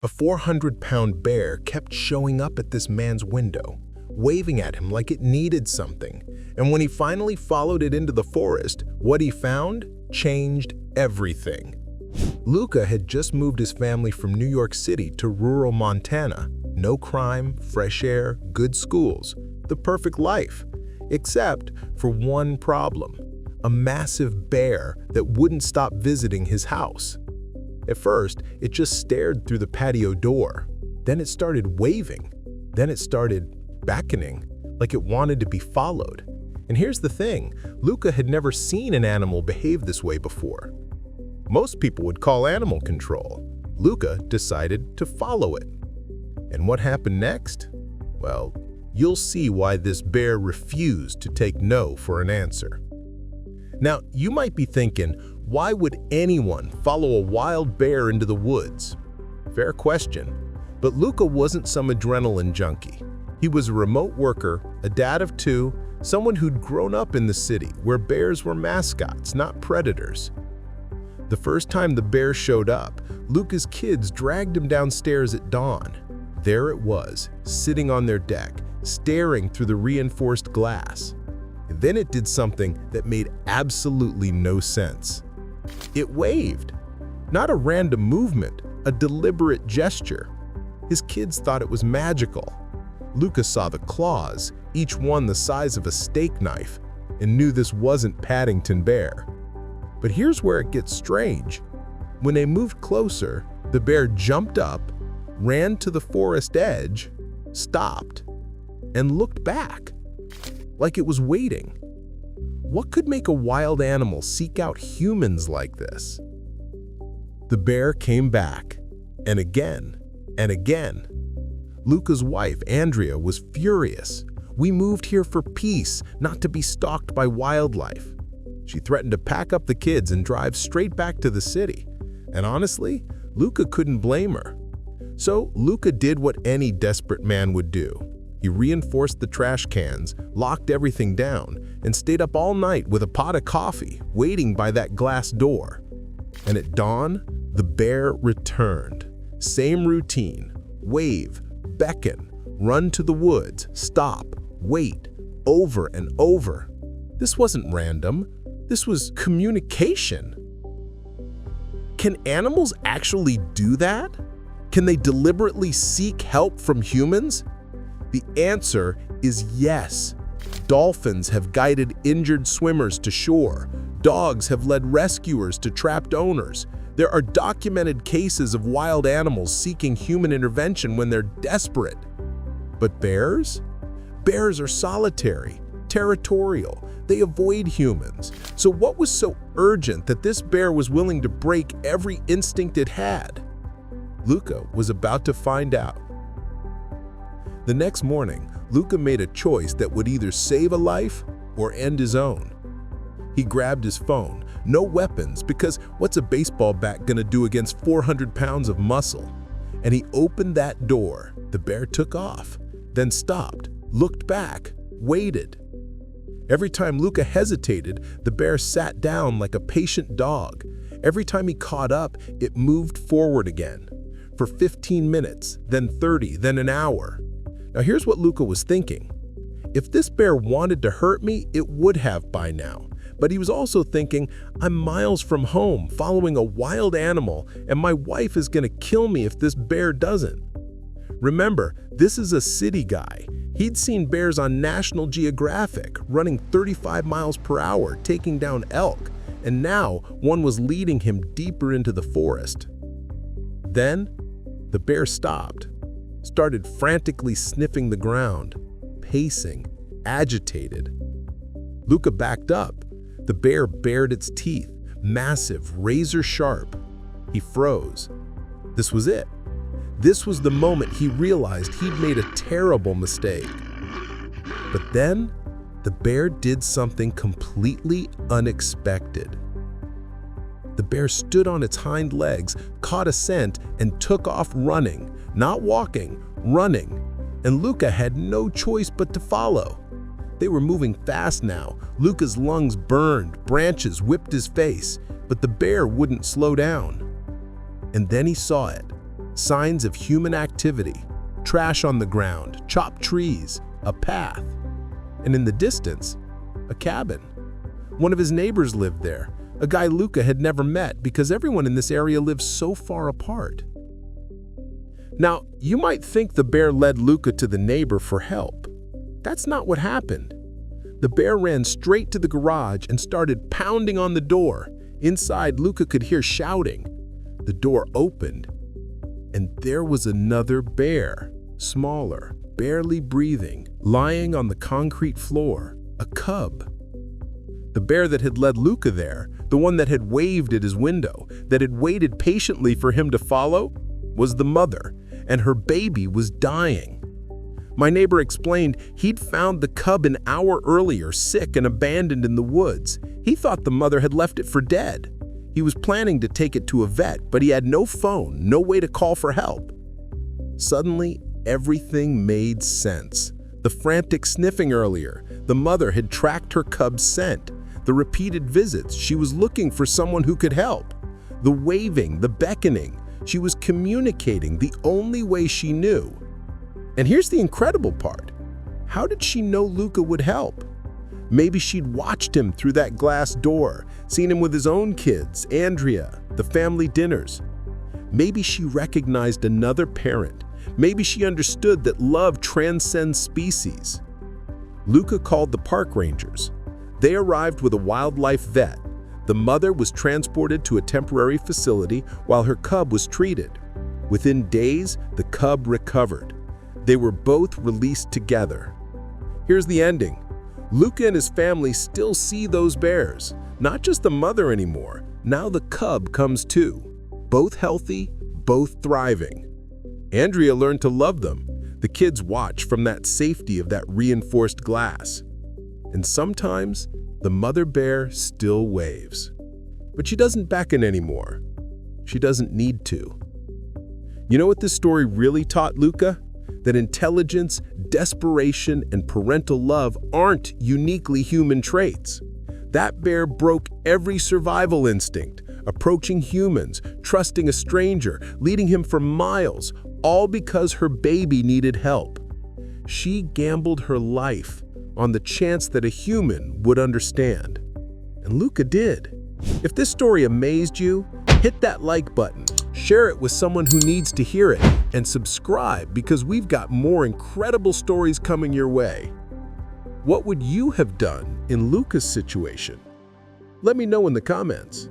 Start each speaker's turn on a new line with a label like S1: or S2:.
S1: A 400-pound bear kept showing up at this man's window, waving at him like it needed something. And when he finally followed it into the forest, what he found changed everything. Luka had just moved his family from New York City to rural Montana. No crime, fresh air, good schools, the perfect life. Except for one problem: a massive bear that wouldn't stop visiting his house. At first, it just stared through the patio door. Then it started waving. Then it started beckoning, like it wanted to be followed. And here's the thing, Luka had never seen an animal behave this way before. Most people would call animal control. Luka decided to follow it. And what happened next? Well, you'll see why this bear refused to take no for an answer. Now, you might be thinking, why would anyone follow a wild bear into the woods? Fair question. But Luka wasn't some adrenaline junkie. He was a remote worker, a dad of two, someone who'd grown up in the city where bears were mascots, not predators. The first time the bear showed up, Luka's kids dragged him downstairs at dawn. There it was, sitting on their deck, staring through the reinforced glass. And then it did something that made absolutely no sense. It waved. Not a random movement, a deliberate gesture. His kids thought it was magical. Luka saw the claws, each one the size of a steak knife, and knew this wasn't Paddington Bear. But here's where it gets strange. When they moved closer, the bear jumped up, ran to the forest edge, stopped, and looked back, like it was waiting. What could make a wild animal seek out humans like this? The bear came back, and again, and again. Luka's wife, Andrea, was furious. "We moved here for peace, not to be stalked by wildlife." She threatened to pack up the kids and drive straight back to the city. And honestly, Luka couldn't blame her. So Luka did what any desperate man would do. He reinforced the trash cans, locked everything down, and stayed up all night with a pot of coffee, waiting by that glass door. And at dawn, the bear returned. Same routine: wave, beckon, run to the woods, stop, wait, over and over. This wasn't random. This was communication. Can animals actually do that? Can they deliberately seek help from humans? The answer is yes. Dolphins have guided injured swimmers to shore. Dogs have led rescuers to trapped owners. There are documented cases of wild animals seeking human intervention when they're desperate. But bears? Bears are solitary, territorial. They avoid humans. So what was so urgent that this bear was willing to break every instinct it had? Luka was about to find out. The next morning, Luka made a choice that would either save a life or end his own. He grabbed his phone. No weapons, because what's a baseball bat gonna do against 400 pounds of muscle? And he opened that door. The bear took off, then stopped, looked back, waited. Every time Luka hesitated, the bear sat down like a patient dog. Every time he caught up, it moved forward again. For 15 minutes, then 30, then an hour. Now here's what Luka was thinking. If this bear wanted to hurt me, it would have by now. But he was also thinking, I'm miles from home, following a wild animal, and my wife is gonna kill me if this bear doesn't. Remember, this is a city guy. He'd seen bears on National Geographic, running 35 miles per hour, taking down elk, and now one was leading him deeper into the forest. Then, the bear stopped, started frantically sniffing the ground, pacing, agitated. Luka backed up. The bear bared its teeth, massive, razor sharp. He froze. This was it. This was the moment he realized he'd made a terrible mistake. But then, the bear did something completely unexpected. The bear stood on its hind legs, caught a scent, and took off running. Not walking, running. And Luka had no choice but to follow. They were moving fast now. Luka's lungs burned, branches whipped his face, but the bear wouldn't slow down. And then he saw it. signs of human activity, trash on the ground, chopped trees, a path, and in the distance, a cabin. One of his neighbors lived there, a guy Luka had never met because everyone in this area lives so far apart. Now, you might think the bear led Luka to the neighbor for help. That's not what happened. The bear ran straight to the garage and started pounding on the door. Inside, Luka could hear shouting. The door opened, and there was another bear, smaller, barely breathing, lying on the concrete floor, a cub. The bear that had led Luka there, the one that had waved at his window, that had waited patiently for him to follow, was the mother, and her baby was dying. My neighbor explained he'd found the cub an hour earlier, sick and abandoned in the woods. He thought the mother had left it for dead. He was planning to take it to a vet, but he had no phone, no way to call for help. Suddenly, everything made sense. The frantic sniffing earlier, the mother had tracked her cub's scent. The repeated visits, she was looking for someone who could help. The waving, the beckoning, she was communicating the only way she knew. And here's the incredible part. How did she know Luka would help? Maybe she'd watched him through that glass door, seen him with his own kids, Andrea, the family dinners. Maybe she recognized another parent. Maybe she understood that love transcends species. Luka called the park rangers. They arrived with a wildlife vet. The mother was transported to a temporary facility while her cub was treated. Within days, the cub recovered. They were both released together. Here's the ending. Luka and his family still see those bears. Not just the mother anymore. Now the cub comes too. Both healthy, both thriving. Andrea learned to love them. The kids watch from that safety of that reinforced glass. And sometimes, the mother bear still waves. But she doesn't beckon anymore. She doesn't need to. You know what this story really taught Luka? That intelligence, desperation, and parental love aren't uniquely human traits. That bear broke every survival instinct, approaching humans, trusting a stranger, leading him for miles, all because her baby needed help. She gambled her life on the chance that a human would understand. And Luka did. If this story amazed you, hit that like button, share it with someone who needs to hear it, and subscribe because we've got more incredible stories coming your way. What would you have done in Luka's situation? Let me know in the comments.